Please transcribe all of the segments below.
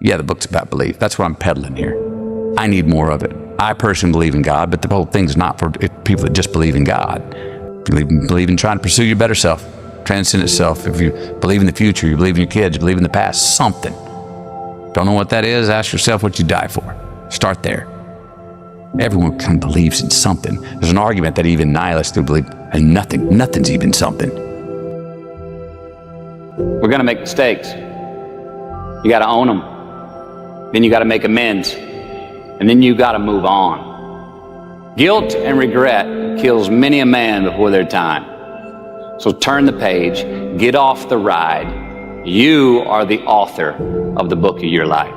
Yeah, the book's about belief. That's what I'm peddling here. I need more of it. I personally believe in God, but the whole thing's not for people that just believe in God. Believe in trying to pursue your better self, transcend itself. If you believe in the future, you believe in your kids, you believe in the past, something. Don't know what that is? Ask yourself what you die for. Start there. Everyone kind of believes in something. There's an argument that even nihilists do believe in nothing. Nothing's even something. We're going to make mistakes. You got to own them. Then you got to make amends. And then you got to move on. Guilt and regret kills many a man before their time. So turn the page, get off the ride. You are the author of the book of your life.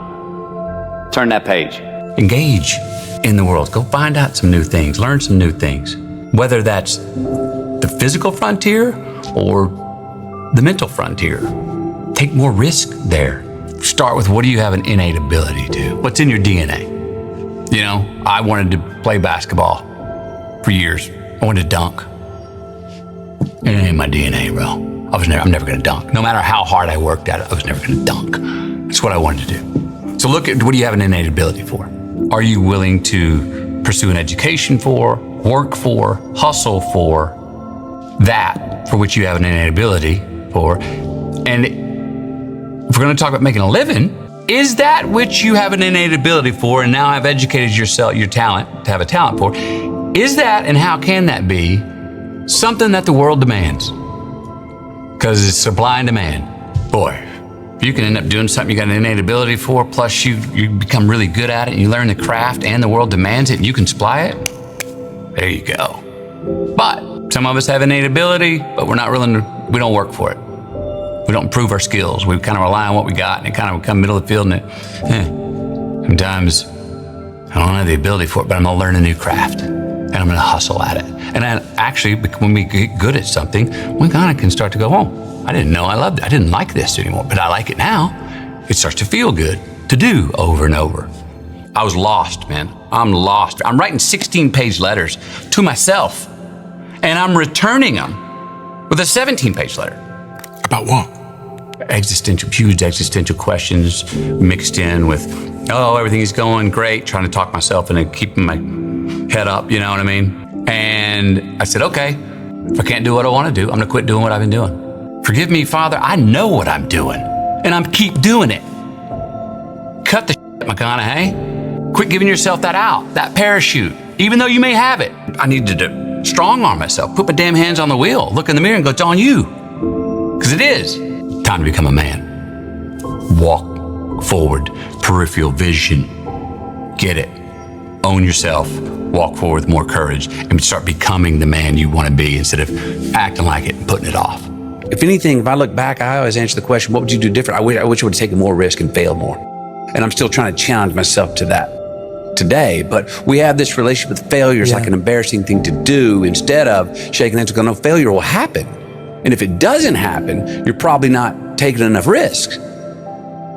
Turn that page. Engage in the world. Go find out some new things. Learn some new things. Whether that's the physical frontier or the mental frontier. Take more risk there. Start with, what do you have an innate ability to? What's in your DNA? You know, I wanted to play basketball for years. I wanted to dunk. It ain't in my DNA, bro. I'm never gonna dunk. No matter how hard I worked at it, I was never gonna dunk. That's what I wanted to do. So look at, what do you have an innate ability for? Are you willing to pursue an education for, work for, hustle for that for which you have an innate ability for? And if we're gonna talk about making a living, is that which you have an innate ability for, and now I've educated yourself, your talent, to have a talent for, is that, and how can that be, something that the world demands? Because it's supply and demand. Boy, if you can end up doing something you got an innate ability for, plus you become really good at it, and you learn the craft, and the world demands it, and you can supply it, there you go. But some of us have innate ability, but we're not willing to, we don't work for it. We don't improve our skills. We kind of rely on what we got, and it kind of come middle of the field, and sometimes I don't have the ability for it, but I'm gonna learn a new craft, and I'm gonna hustle at it. And then actually, when we get good at something, we kind of can start to go, oh, I didn't know I loved it. I didn't like this anymore, but I like it now. It starts to feel good to do over and over. I was lost, man. I'm lost. I'm writing 16-page letters to myself, and I'm returning them with a 17-page letter. About what? Huge existential questions mixed in with, oh, everything is going great, trying to talk myself into keeping my head up, you know what I mean? And I said, okay, if I can't do what I want to do, I'm gonna quit doing what I've been doing. Forgive me, Father, I know what I'm doing, and I'm keep doing it. Cut the shit, McConaughey. Quit giving yourself that out, that parachute, even though you may have it. I needed to strong arm myself, put my damn hands on the wheel, look in the mirror and go, it's on you. Because it is time to become a man. Walk forward, peripheral vision. Get it. Own yourself. Walk forward with more courage and start becoming the man you want to be instead of acting like it and putting it off. If anything, if I look back, I always answer the question, what would you do different? I wish I would have taken more risk and failed more. And I'm still trying to challenge myself to that today. But we have this relationship with failure like an embarrassing thing to do instead of shaking hands and going, no, failure will happen. And if it doesn't happen, you're probably not taking enough risks,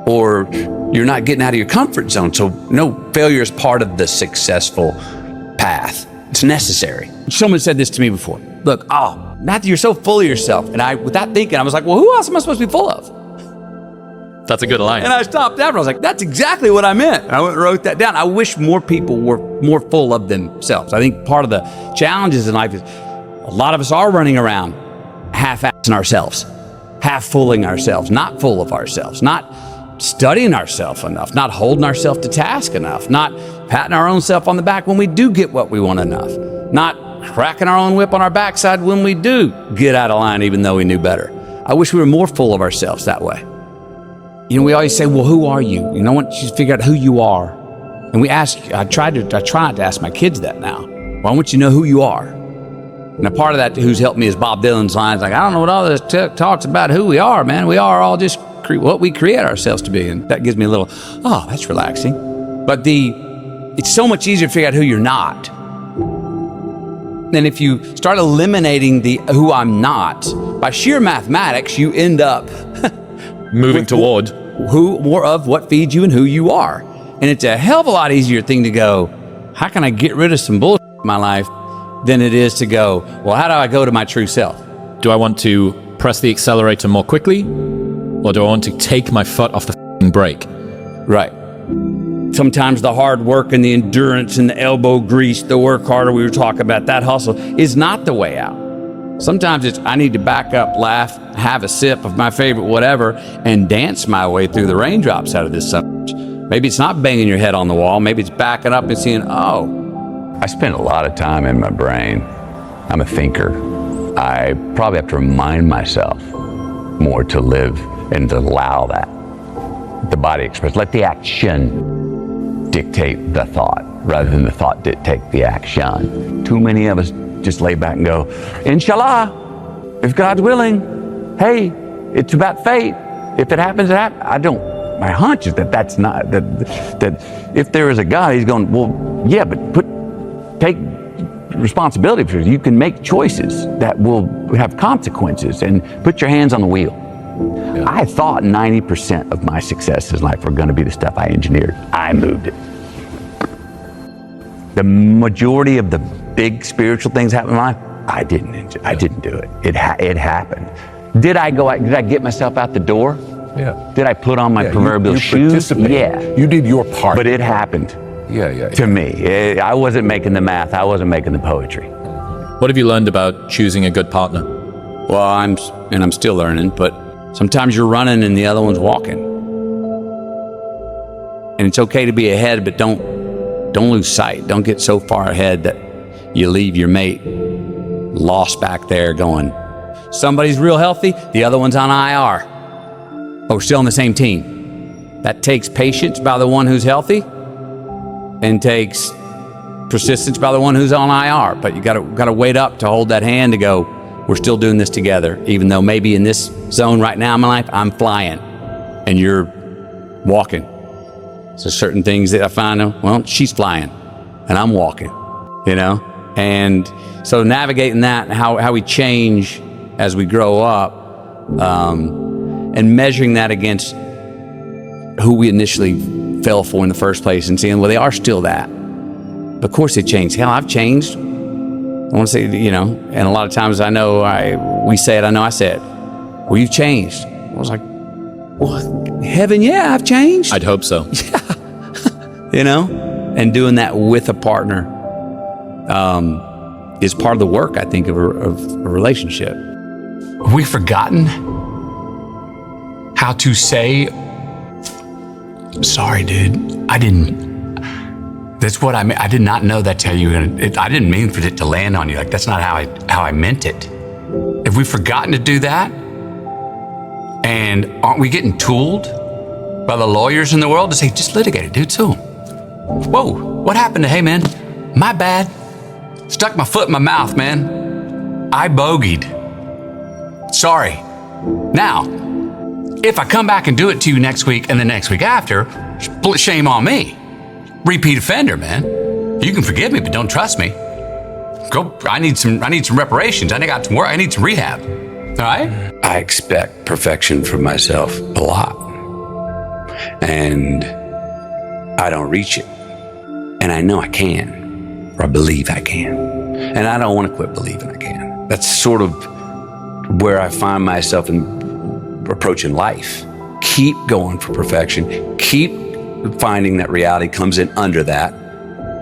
or you're not getting out of your comfort zone. So no, failure is part of the successful path. It's necessary. Someone said this to me before. Look, oh, Matthew, you're so full of yourself. And I, without thinking, I was like, well, who else am I supposed to be full of? That's a good line. And I stopped after. I was like, that's exactly what I meant. And I went and wrote that down. I wish more people were more full of themselves. I think part of the challenges in life is a lot of us are running around half-assing ourselves, half-fooling ourselves, not full of ourselves, not studying ourselves enough, not holding ourselves to task enough, not patting our own self on the back when we do get what we want enough, not cracking our own whip on our backside when we do get out of line even though we knew better. I wish we were more full of ourselves that way. You know, we always say, well, who are you? You know, once you figure out who you are, and we ask, I try not to ask my kids that now. Well, I want you to know who you are. And a part of that who's helped me is Bob Dylan's lines, like, I don't know what all this talks about who we are, man. We are all just what we create ourselves to be. And that gives me a little, oh, that's relaxing. But it's so much easier to figure out who you're not. And if you start eliminating the who I'm not, by sheer mathematics, you end up moving toward who more of what feeds you and who you are. And it's a hell of a lot easier thing to go, how can I get rid of some bullshit in my life, than it is to go, well, how do I go to my true self? Do I want to press the accelerator more quickly, or do I want to take my foot off the brake? Right. Sometimes the hard work and the endurance and the elbow grease, the work harder, we were talking about, that hustle is not the way out. Sometimes it's, I need to back up, laugh, have a sip of my favorite whatever, and dance my way through the raindrops out of this subject. Maybe it's not banging your head on the wall. Maybe it's backing up and seeing, oh. I spend a lot of time in my brain. I'm a thinker. I probably have to remind myself more to live and to allow that. The body express, let the action dictate the thought rather than the thought dictate the action. Too many of us just lay back and go, Inshallah, if God's willing, hey, it's about fate. If it happens, it happens. I don't, my hunch is that that's not, that if there is a God, he's going, well, yeah, but take responsibility for it. You can make choices that will have consequences and put your hands on the wheel. Yeah. I thought 90% of my successes in life were going to be the stuff I engineered. I moved it. The majority of the big spiritual things happen in my life, I didn't do it. It happened. Did I get myself out the door? Yeah. Did I put on my proverbial shoes? Yeah. You did your part. But it happened. To me. I wasn't making the math. I wasn't making the poetry. What have you learned about choosing a good partner? Well, I'm still learning, but sometimes you're running and the other one's walking. And it's okay to be ahead, but don't lose sight. Don't get so far ahead that you leave your mate lost back there going, somebody's real healthy, the other one's on IR. But we're still on the same team. That takes patience by the one who's healthy and takes persistence by the one who's on IR. But you gotta wait up to hold that hand to go, we're still doing this together, even though maybe in this zone right now in my life, I'm flying and you're walking. So certain things that I find, well, she's flying and I'm walking, you know? And so navigating that, how we change as we grow up, and measuring that against who we initially fell for in the first place and seeing, well, they are still that. But of course they changed. Hell, I've changed. I want to say, you know, and a lot of times I know we say it, I said, well, you've changed. I was like, well, heaven, yeah, I've changed. I'd hope so. Yeah. You know, and doing that with a partner is part of the work, I think, of a relationship. Have we forgotten how to say, sorry, dude, I didn't, that's what I mean. I did not know that's how you were gonna, I didn't mean for it to land on you. Like, that's not how I meant it. Have we forgotten to do that? And aren't we getting tooled by the lawyers in the world to say, just litigate it, dude, too. Whoa, what happened to, hey man, my bad. Stuck my foot in my mouth, man. I bogeyed. Sorry. Now, if I come back and do it to you next week and the next week after, shame on me. Repeat offender, man. You can forgive me, but don't trust me. I need some reparations. I got some work. I need some rehab. All right? I expect perfection from myself a lot. And I don't reach it. And I know I can, or I believe I can. And I don't want to quit believing I can. That's sort of where I find myself in approaching life. Keep going for perfection. Keep finding that reality comes in under that.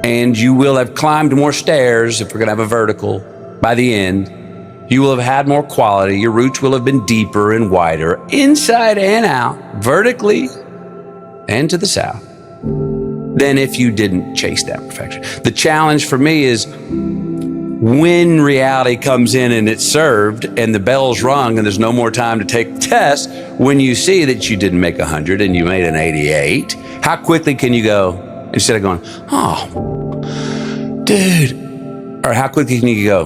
And you will have climbed more stairs, if we're going to have a vertical, by the end. You will have had more quality. Your roots will have been deeper and wider, inside and out, vertically and to the south, than if you didn't chase that perfection. The challenge for me is when reality comes in and it's served and the bell's rung and there's no more time to take the test, when you see that you didn't make 100 and you made an 88, how quickly can you go, instead of going, oh, dude, or how quickly can you go,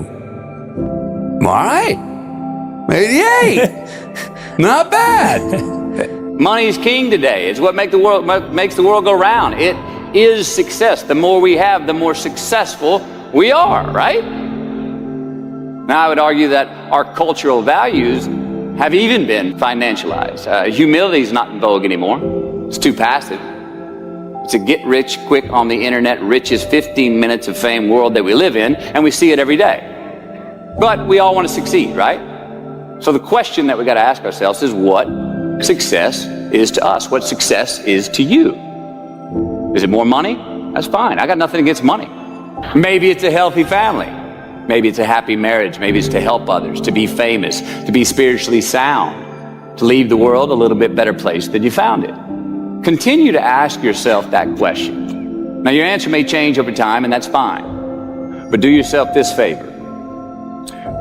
all right, 88, not bad. Money's king today. It's what makes the world go round. It is success. The more we have, the more successful we are, right? Now, I would argue that our cultural values have even been financialized. Humility is not in vogue anymore. It's too passive. It's a get rich quick on the internet, rich is 15 minutes of fame world that we live in, and we see it every day. But we all want to succeed, right? So the question that we got to ask ourselves is what success is to us, what success is to you. Is it more money? That's fine. I got nothing against money. Maybe it's a healthy family. Maybe it's a happy marriage. Maybe it's to help others, to be famous, to be spiritually sound, to leave the world a little bit better place than you found it. Continue to ask yourself that question. Now, your answer may change over time, and that's fine. But do yourself this favor.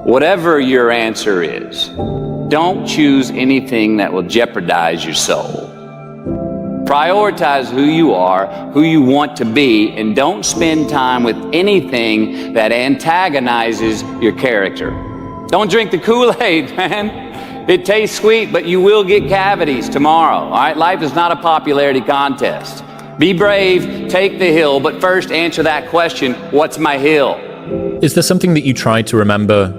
Whatever your answer is, don't choose anything that will jeopardize your soul. Prioritize who you are, who you want to be, and don't spend time with anything that antagonizes your character. Don't drink the Kool-Aid, man. It tastes sweet, but you will get cavities tomorrow, all right? Life is not a popularity contest. Be brave, take the hill, but first answer that question, what's my hill? Is there something that you try to remember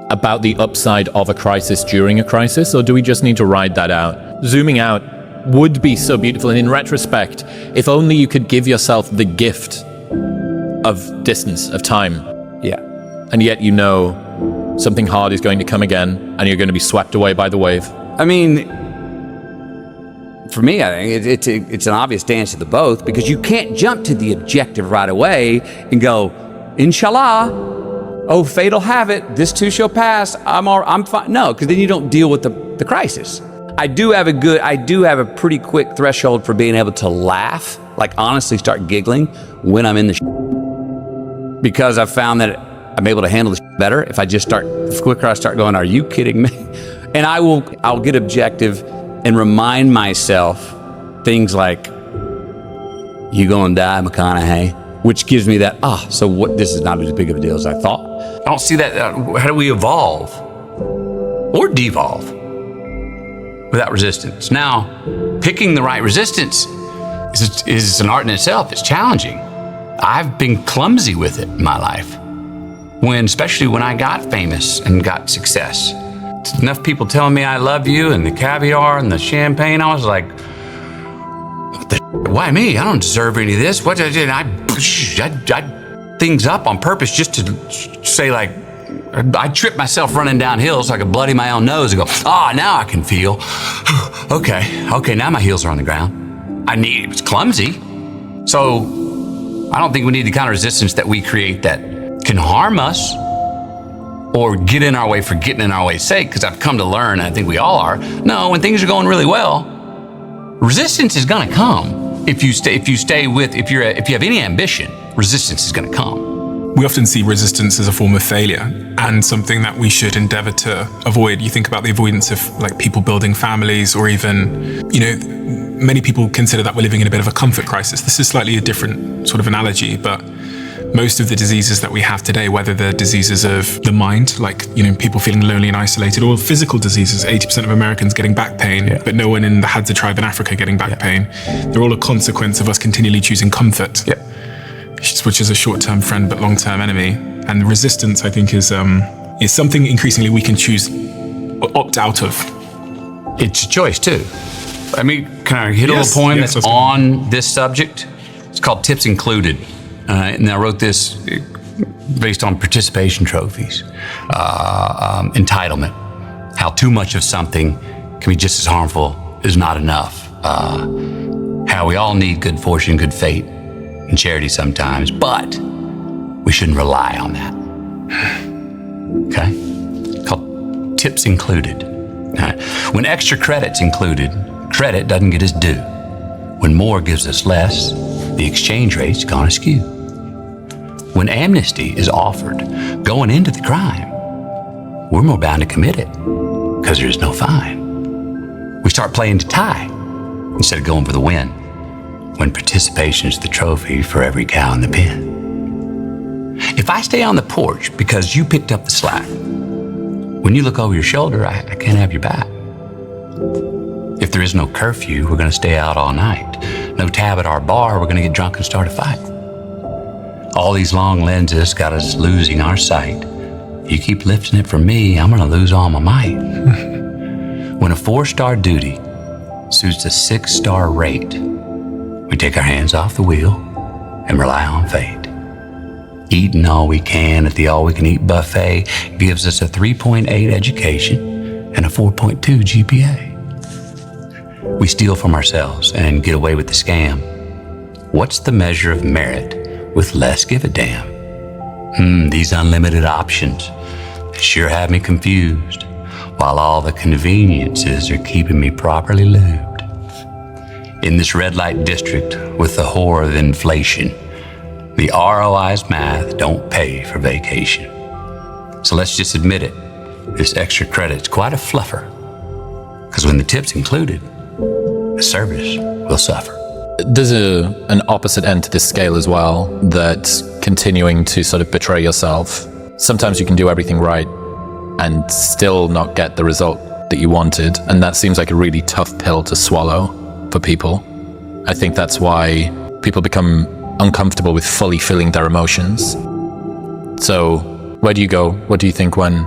about the upside of a crisis during a crisis, or do we just need to ride that out? Zooming out would be so beautiful, and in retrospect, if only you could give yourself the gift of distance, of time. Yeah. And yet you know something hard is going to come again, and you're going to be swept away by the wave. I mean, for me, I think it's an obvious dance to the both, because you can't jump to the objective right away and go, inshallah, oh, fate'll have it, this too shall pass, I'm fine. No, because then you don't deal with the crisis. I do have a pretty quick threshold for being able to laugh, like honestly start giggling when I'm in the because I've found that I'm able to handle this better if I just the quicker I start going, are you kidding me? And I'll get objective and remind myself things like, you gonna die, McConaughey, which gives me that, so what? This is not as big of a deal as I thought. I don't see that. How do we evolve or devolve without resistance? Now, picking the right resistance is an art in itself. It's challenging. I've been clumsy with it in my life, especially when I got famous and got success. Enough people telling me I love you and the caviar and the champagne. I was like, why me? I don't deserve any of this. What did I things up on purpose just to say, like, I tripped myself running down hills so I could bloody my own nose and go, now I can feel. Okay, now my heels are on the ground. It was clumsy. So I don't think we need the kind of resistance that we create that can harm us or get in our way for getting in our way's sake, because I've come to learn, and I think we all are, no, when things are going really well, resistance is gonna come. If you have any ambition, resistance is gonna come. We often see resistance as a form of failure and something that we should endeavor to avoid. You think about the avoidance of like people building families, or even, many people consider that we're living in a bit of a comfort crisis. This is slightly a different sort of analogy, but most of the diseases that we have today, whether they're diseases of the mind, like, people feeling lonely and isolated, or physical diseases, 80% of Americans getting back pain, but no one in the Hadza tribe in Africa getting back pain. They're all a consequence of us continually choosing comfort, which is a short-term friend but long-term enemy. And resistance, I think, is something increasingly we can choose, opt out of. It's a choice too. I mean, can I hit a little point that's on this subject? It's called Tips Included. And I wrote this based on participation trophies, entitlement, how too much of something can be just as harmful as not enough, how we all need good fortune, good fate, and charity sometimes, but we shouldn't rely on that. Okay? It's called Tips Included. When extra credit's included, credit doesn't get us due. When more gives us less, the exchange rate's gonna skew. When amnesty is offered going into the crime, we're more bound to commit it because there's no fine. We start playing to tie instead of going for the win, when participation is the trophy for every cow in the pen. If I stay on the porch because you picked up the slack, when you look over your shoulder, I can't have your back. If there is no curfew, we're gonna stay out all night. No tab at our bar, we're gonna get drunk and start a fight. All these long lenses got us losing our sight. You keep lifting it from me, I'm gonna lose all my might. When a 4-star duty suits a 6-star rate, we take our hands off the wheel and rely on fate. Eating all we can at the all-we-can-eat buffet gives us a 3.8 education and a 4.2 GPA. We steal from ourselves and get away with the scam. What's the measure of merit with less give a damn? These unlimited options sure have me confused, while all the conveniences are keeping me properly lubed. In this red light district with the horror of inflation, the ROI's math don't pay for vacation. So let's just admit it, this extra credit's quite a fluffer, because when the tip's included, the service will suffer. There's an opposite end to this scale as well, that's continuing to sort of betray yourself. Sometimes you can do everything right and still not get the result that you wanted, and that seems like a really tough pill to swallow for people. I think that's why people become uncomfortable with fully feeling their emotions. So where do you go? What do you think when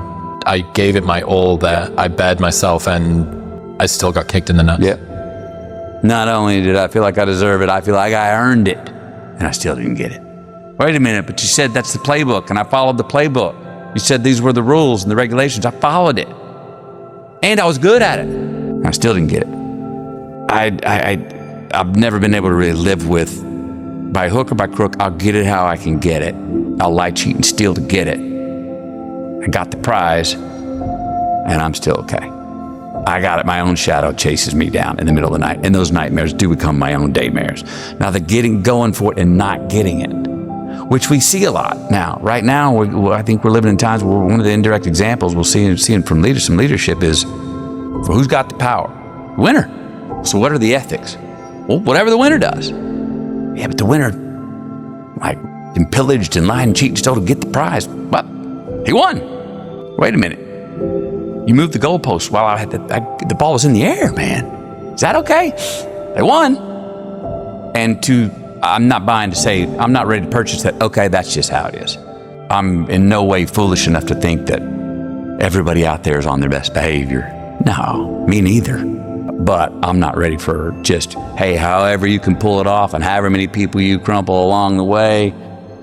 I gave it my all there, I bared myself, and I still got kicked in the nuts? Yep. Not only did I feel like I deserve it, I feel like I earned it, and I still didn't get it. Wait a minute, but you said that's the playbook, and I followed the playbook. You said these were the rules and the regulations. I followed it, and I was good at it, and I still didn't get it. I've never been able to really live with, by hook or by crook, I'll get it how I can get it. I'll lie, cheat, and steal to get it. I got the prize, and I'm still okay. I got it. My own shadow chases me down in the middle of the night, and those nightmares do become my own daymares. Now, the going for it and not getting it, which we see a lot now. Right now, I think we're living in times where one of the indirect examples we'll see from some leadership is, who's got the power? Winner. So what are the ethics? Well, whatever the winner does. Yeah, but the winner, like, been pillaged and lied and cheated and stole to get the prize. But he won. Wait a minute. You moved the goalpost while I had the ball was in the air, man. Is that okay? They won. And I'm not buying to say, I'm not ready to purchase that. Okay, that's just how it is. I'm in no way foolish enough to think that everybody out there is on their best behavior. No, me neither. But I'm not ready for just, hey, however you can pull it off and however many people you crumple along the way,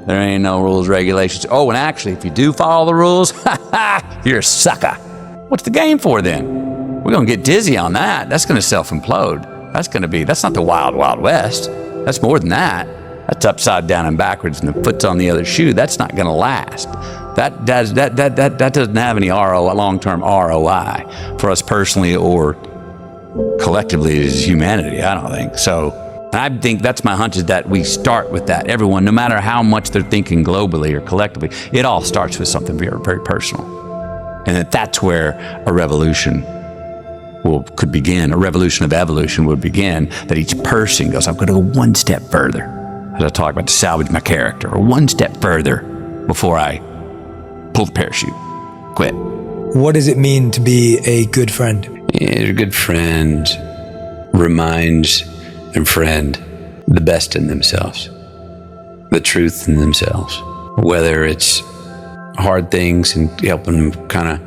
there ain't no rules, regulations. Oh, and actually, if you do follow the rules, you're a sucker. What's the game for then? We're going to get dizzy on that. That's going to self-implode. That's not the wild, wild west. That's more than that. That's upside down and backwards and the foot's on the other shoe. That's not going to last. That doesn't have any long-term ROI for us personally or collectively as humanity, I don't think. So I think that's my hunch, is that we start with that. Everyone, no matter how much they're thinking globally or collectively, it all starts with something very, very personal. And that's where a revolution could begin. A revolution of evolution would begin, that each person goes, I'm going to go one step further. As I talk about to salvage my character, or one step further before I pull the parachute, quit. What does it mean to be a good friend? A good friend reminds their friend the best in themselves, the truth in themselves, whether it's hard things and helping them kind of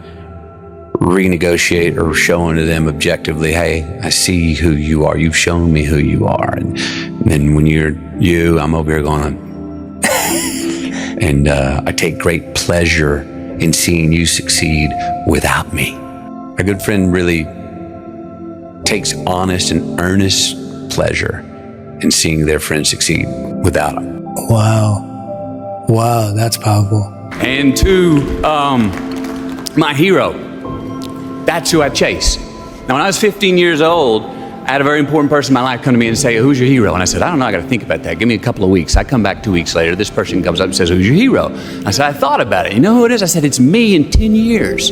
renegotiate, or showing to them objectively, hey, I see who you are. You've shown me who you are. And then when I'm over here going, and I take great pleasure in seeing you succeed without me. A good friend really takes honest and earnest pleasure in seeing their friend succeed without them. Wow, that's powerful. And to my hero, that's who I chase. Now, when I was 15 years old, I had a very important person in my life come to me and say, who's your hero? And I said, I don't know, I got to think about that. Give me a couple of weeks. I come back 2 weeks later. This person comes up and says, who's your hero? I said, I thought about it. You know who it is? I said, it's me in 10 years.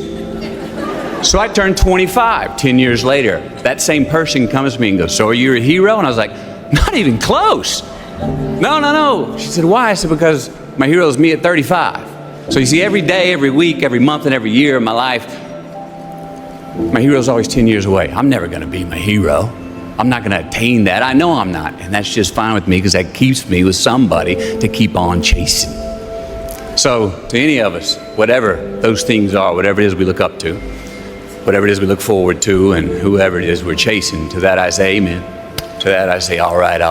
So I turned 25 10 years later. That same person comes to me and goes, so are you a hero? And I was like, not even close. No. She said, why? I said, because my hero is me at 35. So you see, every day, every week, every month, and every year of my life, my hero's always 10 years away. I'm never going to be my hero. I'm not going to attain that. I know I'm not. And that's just fine with me, because that keeps me with somebody to keep on chasing. So to any of us, whatever those things are, whatever it is we look up to, whatever it is we look forward to, and whoever it is we're chasing, to that I say amen. To that I say, all right.